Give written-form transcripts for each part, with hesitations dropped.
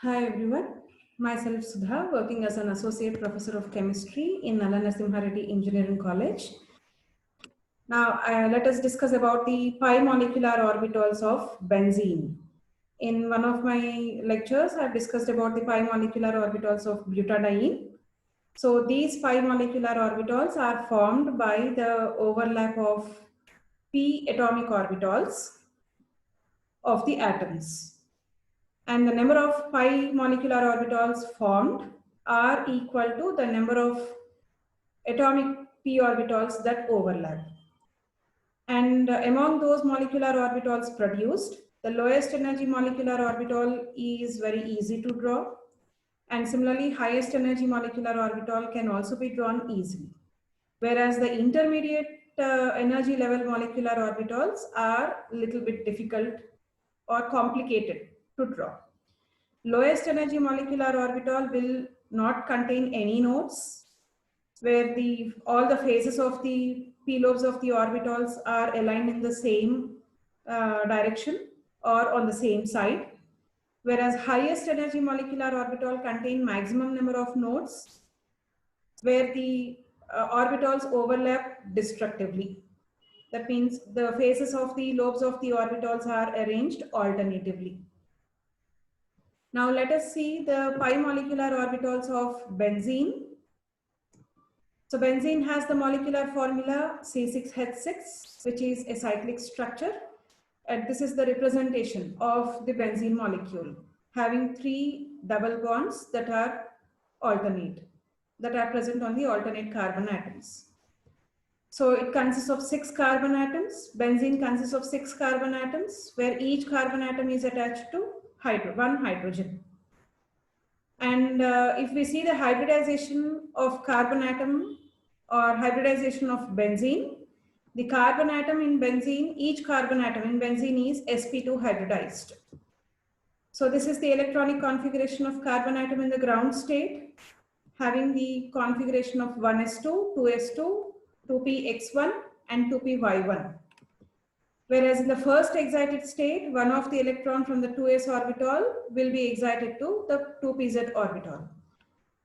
Hi everyone, myself Sudha, working as an Associate Professor of Chemistry in Nalla Narasimha Reddy Engineering College. Now let us discuss about the pi molecular orbitals of benzene. In one of my lectures, I have discussed about the pi molecular orbitals of butadiene. So these pi molecular orbitals are formed by the overlap of p atomic orbitals of the atoms. And the number of pi molecular orbitals formed are equal to the number of atomic p orbitals that overlap. And among those molecular orbitals produced, the lowest energy molecular orbital is very easy to draw. And similarly, highest energy molecular orbital can also be drawn easily. Whereas the intermediate energy level molecular orbitals are a little bit difficult or complicated to draw. Lowest energy molecular orbital will not contain any nodes, where all the phases of the p lobes of the orbitals are aligned in the same direction or on the same side. Whereas highest energy molecular orbital contain maximum number of nodes, where the orbitals overlap destructively. That means the phases of the lobes of the orbitals are arranged alternatively. Now let us see the pi molecular orbitals of benzene. So benzene has the molecular formula C6H6, which is a cyclic structure. And this is the representation of the benzene molecule, having 3 double bonds that are alternate, that are present on the alternate carbon atoms. So it consists of 6 carbon atoms. Benzene consists of 6 carbon atoms, where each carbon atom is attached to one hydrogen. And if we see the hybridization of carbon atom or hybridization of benzene, the carbon atom in benzene, each carbon atom in benzene is sp2 hybridized. So this is the electronic configuration of carbon atom in the ground state, having the configuration of 1s2, 2s2, 2px1 and 2py1. Whereas in the first excited state, one of the electron from the 2s orbital will be excited to the 2pz orbital.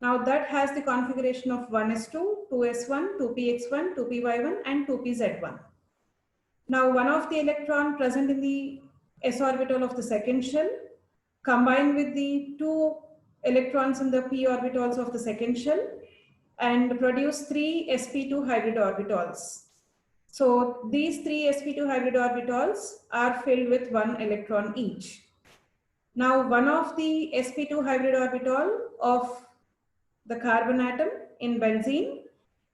Now that has the configuration of 1s2, 2s1, 2px1, 2py1 and 2pz1. Now one of the electron present in the s orbital of the second shell combined with the 2 electrons in the p orbitals of the second shell and produce 3 sp2 hybrid orbitals. So these 3 sp2 hybrid orbitals are filled with 1 electron each. Now one of the sp2 hybrid orbital of the carbon atom in benzene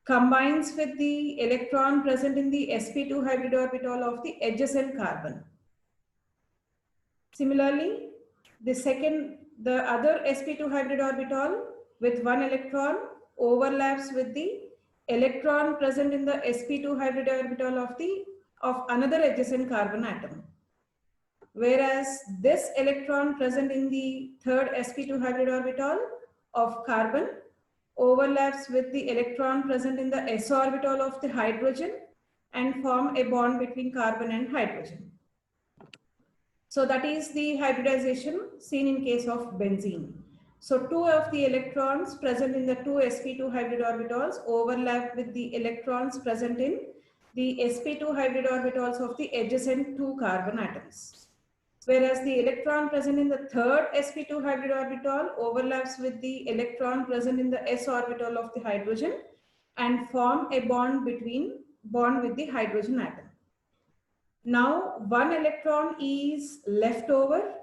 combines with the electron present in the sp2 hybrid orbital of the adjacent carbon. Similarly, the other sp2 hybrid orbital with 1 electron overlaps with the electron present in the sp2 hybrid orbital of another adjacent carbon atom. Whereas this electron present in the third sp2 hybrid orbital of carbon overlaps with the electron present in the s orbital of the hydrogen and form a bond between carbon and hydrogen. So that is the hybridization seen in case of benzene. So 2 of the electrons present in the 2 sp2 hybrid orbitals overlap with the electrons present in the sp2 hybrid orbitals of the adjacent 2 carbon atoms. Whereas the electron present in the third sp2 hybrid orbital overlaps with the electron present in the s orbital of the hydrogen and form a bond with the hydrogen atom. Now, 1 electron is left over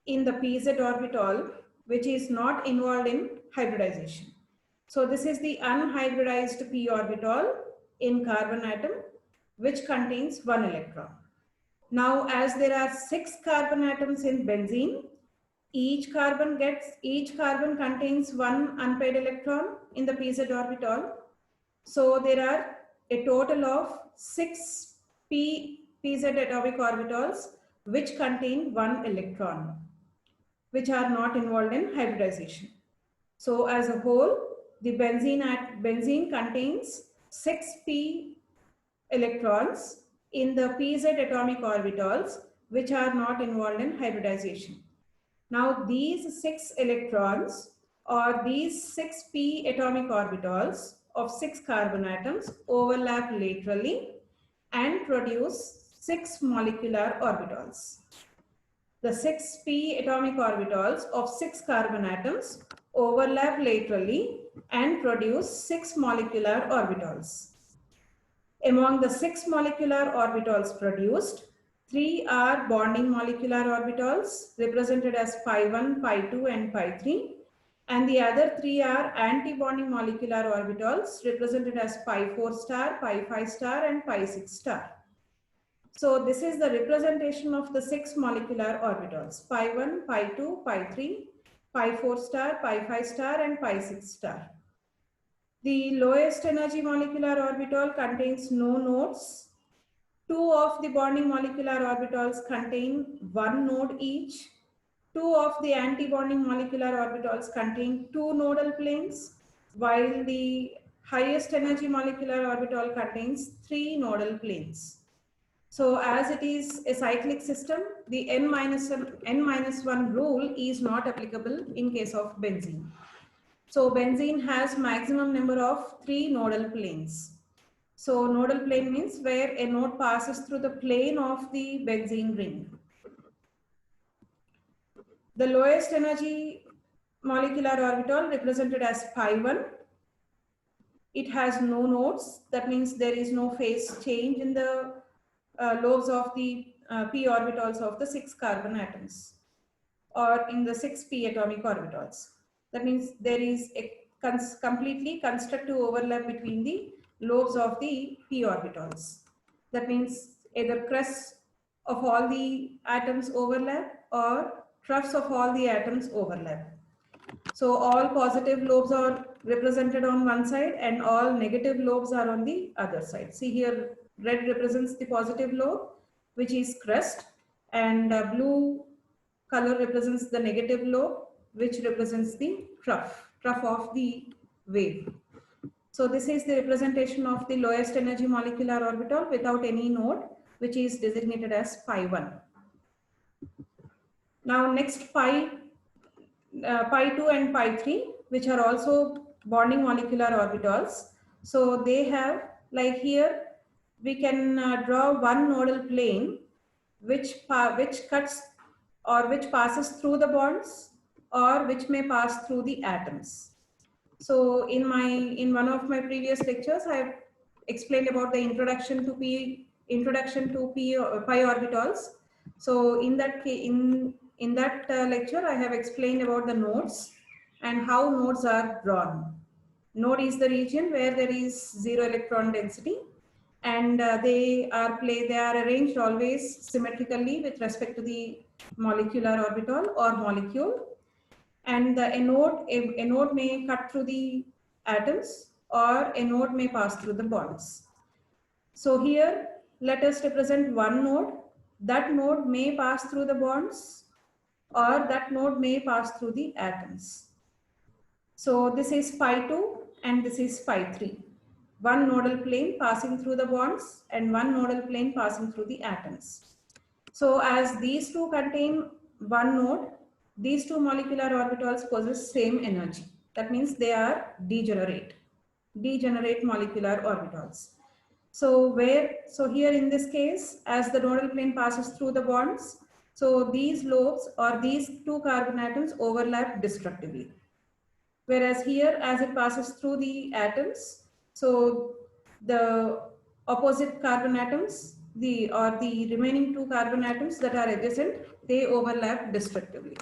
in the pz orbital, which is not involved in hybridization. So this is the unhybridized p orbital in carbon atom, which contains 1 electron. Now, as there are 6 carbon atoms in benzene, each carbon contains 1 unpaired electron in the pz orbital. So there are a total of 6 pz atomic orbitals which contain 1 electron, which are not involved in hybridization. So as a whole, the benzene contains 6 p electrons in the pz atomic orbitals which are not involved in hybridization. Now these 6 electrons or these 6 p atomic orbitals of 6 carbon atoms overlap laterally and produce 6 molecular orbitals. The 6 p atomic orbitals of 6 carbon atoms overlap laterally and produce 6 molecular orbitals. Among the 6 molecular orbitals produced, 3 are bonding molecular orbitals represented as pi1, pi2 and pi3, and the other 3 are anti-bonding molecular orbitals represented as pi4 star, pi5 star and pi6 star. So this is the representation of the 6 molecular orbitals, pi1, pi2, pi3, pi4 star, pi5 star and pi6 star. The lowest energy molecular orbital contains no nodes. 2 of the bonding molecular orbitals contain 1 node each. 2 of the anti-bonding molecular orbitals contain 2 nodal planes, while the highest energy molecular orbital contains 3 nodal planes. So as it is a cyclic system, the n-1 rule is not applicable in case of benzene. So benzene has maximum number of 3 nodal planes. So nodal plane means where a node passes through the plane of the benzene ring. The lowest energy molecular orbital represented as pi1. It has no nodes. That means there is no phase change in the lobes of the p orbitals of the 6 carbon atoms or in the 6 p atomic orbitals. That means there is a completely constructive overlap between the lobes of the p orbitals. That means either crests of all the atoms overlap or troughs of all the atoms overlap. So all positive lobes are represented on one side and all negative lobes are on the other side. See here, red represents the positive lobe, which is crest, and blue color represents the negative lobe, which represents the trough of the wave. So this is the representation of the lowest energy molecular orbital without any node, which is designated as pi1. Now next pi2 and pi3, which are also bonding molecular orbitals. So they have, like here, we can draw one nodal plane which cuts or which passes through the bonds or which may pass through the atoms. So in one of my previous lectures, I have explained about the introduction to pi orbitals. So in that lecture, I have explained about the nodes and how nodes are drawn. Node is the region where there is 0 electron density, and they are arranged always symmetrically with respect to the molecular orbital or molecule. And a node may cut through the atoms or a node may pass through the bonds. So here, let us represent one node. That node may pass through the bonds or that node may pass through the atoms. So this is pi2 and this is pi3. One nodal plane passing through the bonds and one nodal plane passing through the atoms. So as these two contain one node, these two molecular orbitals possess same energy. That means they are degenerate molecular orbitals. So here in this case, as the nodal plane passes through the bonds, so these lobes or these two carbon atoms overlap destructively. Whereas here, as it passes through the atoms, so the opposite carbon atoms, the remaining two carbon atoms that are adjacent, they overlap destructively.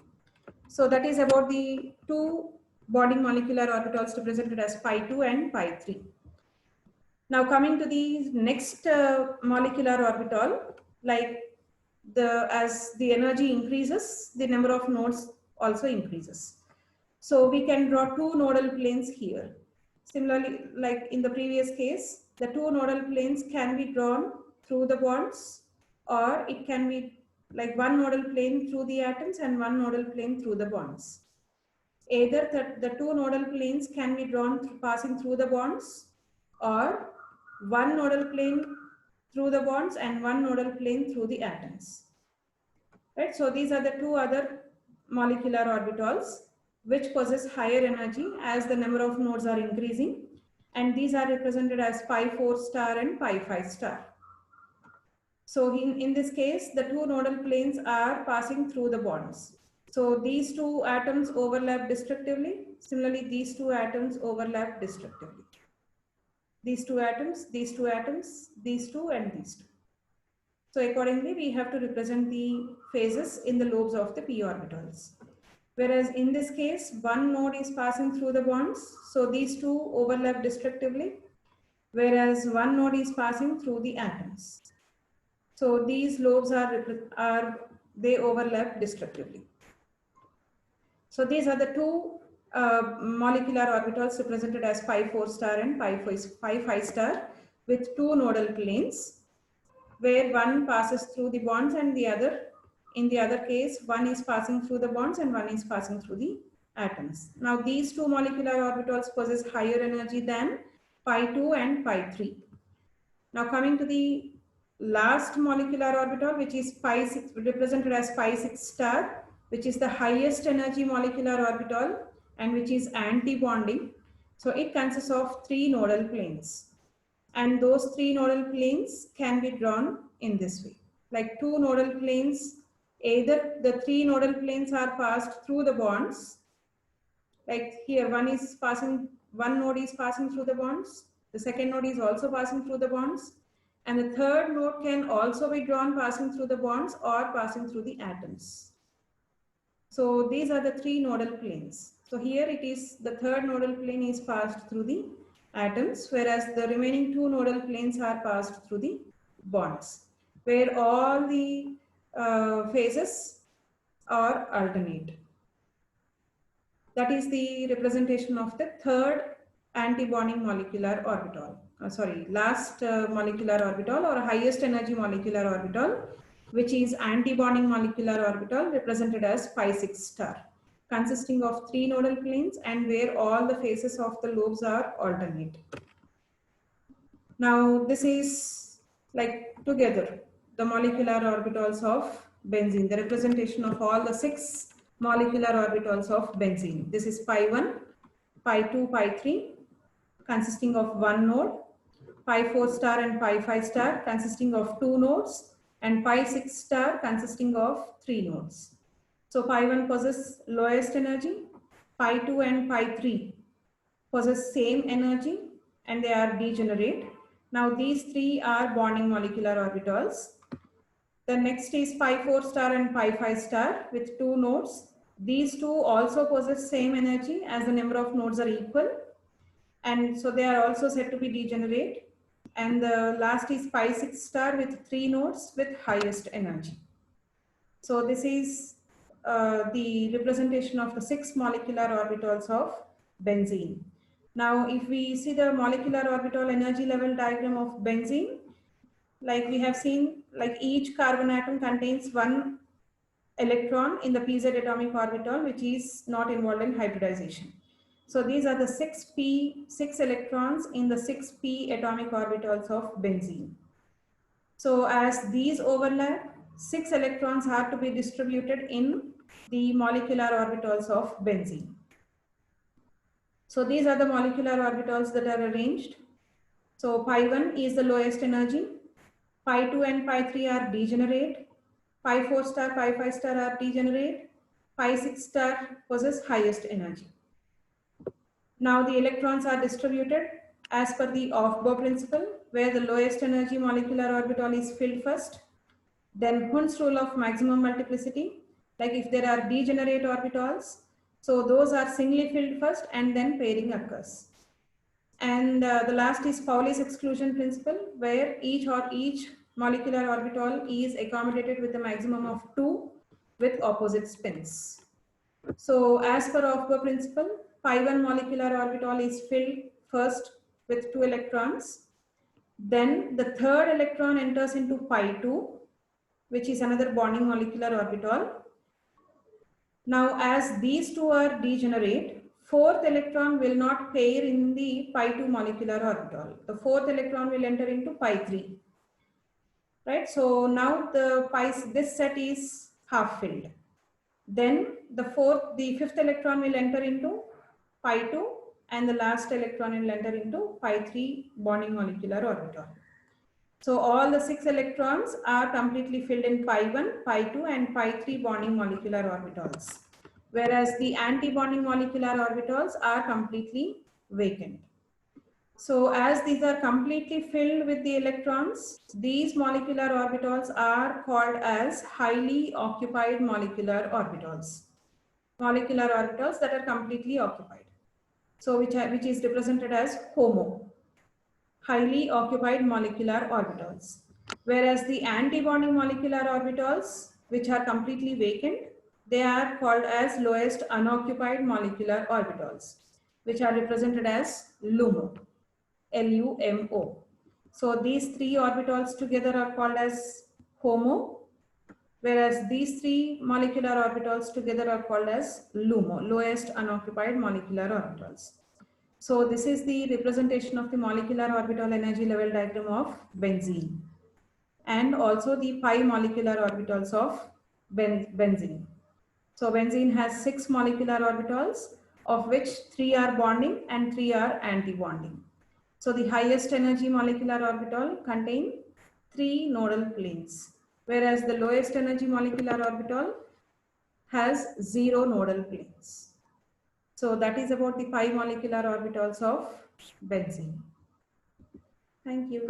So that is about the two bonding molecular orbitals represented as pi2 and pi3. Now coming to the next molecular orbital, like as the energy increases, the number of nodes also increases. So we can draw two nodal planes here. Similarly, like in the previous case, the two nodal planes can be drawn through the bonds, or it can be like one nodal plane through the atoms and one nodal plane through the bonds. Either the two nodal planes can be drawn passing through the bonds, or one nodal plane through the bonds and one nodal plane through the atoms. Right? So these are the two other molecular orbitals which possess higher energy as the number of nodes are increasing, and these are represented as pi 4 star and pi 5 star. So in this case, the two nodal planes are passing through the bonds. So these two atoms overlap destructively. Similarly, these two atoms overlap destructively. These two atoms, these two atoms, these two and these two. So accordingly, we have to represent the phases in the lobes of the p orbitals. Whereas in this case, one node is passing through the bonds. So these two overlap destructively, whereas one node is passing through the atoms. So these lobes they overlap destructively. So these are the two molecular orbitals represented as pi 4 star and pi 5 star with two nodal planes, where one passes through the bonds and in the other case, one is passing through the bonds and one is passing through the atoms. Now these two molecular orbitals possess higher energy than pi 2 and pi 3. Now coming to the last molecular orbital, which is pi 6, represented as pi 6 star, which is the highest energy molecular orbital and which is anti-bonding. So it consists of three nodal planes, and those three nodal planes can be drawn in this way. Like two nodal planes, either the three nodal planes are passed through the bonds. Like here, one node is passing through the bonds. The second node is also passing through the bonds. And the third node can also be drawn passing through the bonds or passing through the atoms. So these are the three nodal planes. So here it is, the third nodal plane is passed through the atoms, whereas the remaining two nodal planes are passed through the bonds, where all the phases are alternate. That is the representation of the third anti-bonding molecular orbital. Last molecular orbital or highest energy molecular orbital, which is anti-bonding molecular orbital represented as pi 6 star, consisting of three nodal planes and where all the phases of the lobes are alternate. Now this is like together the molecular orbitals of benzene, the representation of all the 6 molecular orbitals of benzene. This is pi 1, pi 2, pi 3 consisting of one node, pi 4 star and pi 5 star consisting of two nodes, and pi 6 star consisting of three nodes. So pi 1 possesses lowest energy, pi 2 and pi 3 possess same energy and they are degenerate. Now these three are bonding molecular orbitals. The next is pi 4 star and pi 5 star with two nodes. These two also possess same energy as the number of nodes are equal, and so they are also said to be degenerate. And the last is pi 6 star with three nodes with highest energy. So this is the representation of the 6 molecular orbitals of benzene. Now if we see the molecular orbital energy level diagram of benzene, like we have seen, like each carbon atom contains one electron in the pz atomic orbital which is not involved in hybridization. So these are the 6 electrons in the 6p atomic orbitals of benzene. So as these overlap, 6 electrons are to be distributed in the molecular orbitals of benzene. So these are the molecular orbitals that are arranged. So pi 1 is the lowest energy, pi 2 and pi 3 are degenerate, pi 4 star, pi 5 star are degenerate, pi 6 star possess highest energy. Now the electrons are distributed as per the Aufbau principle, where the lowest energy molecular orbital is filled first. Then Hund's rule of maximum multiplicity, like if there are degenerate orbitals, so those are singly filled first and then pairing occurs. And the last is Pauli's exclusion principle, where each molecular orbital is accommodated with a maximum of 2 with opposite spins. So as per Aufbau principle, pi 1 molecular orbital is filled first with 2 electrons. Then the third electron enters into pi 2, which is another bonding molecular orbital. Now as these two are degenerate, fourth electron will not pair in the pi 2 molecular orbital. The fourth electron will enter into pi 3. Right? So now this set is half filled. Then the fifth electron will enter into pi 2 and the last electron will enter into pi 3 bonding molecular orbital. So all the 6 electrons are completely filled in pi 1, pi 2 and pi 3 bonding molecular orbitals, whereas the anti-bonding molecular orbitals are completely vacant. So as these are completely filled with the electrons, these molecular orbitals are called as highly occupied molecular orbitals. Molecular orbitals that are completely occupied. So which is represented as HOMO, highly occupied molecular orbitals. Whereas the anti-bonding molecular orbitals, which are completely vacant, they are called as lowest unoccupied molecular orbitals, which are represented as LUMO. LUMO. So these three orbitals together are called as HOMO, whereas these three molecular orbitals together are called as LUMO, lowest unoccupied molecular orbitals. So this is the representation of the molecular orbital energy level diagram of benzene, and also the pi molecular orbitals of benzene. So benzene has 6 molecular orbitals, of which 3 are bonding and 3 are anti-bonding. So the highest energy molecular orbital contain 3 nodal planes, whereas the lowest energy molecular orbital has 0 nodal planes. So that is about the pi molecular orbitals of benzene. Thank you.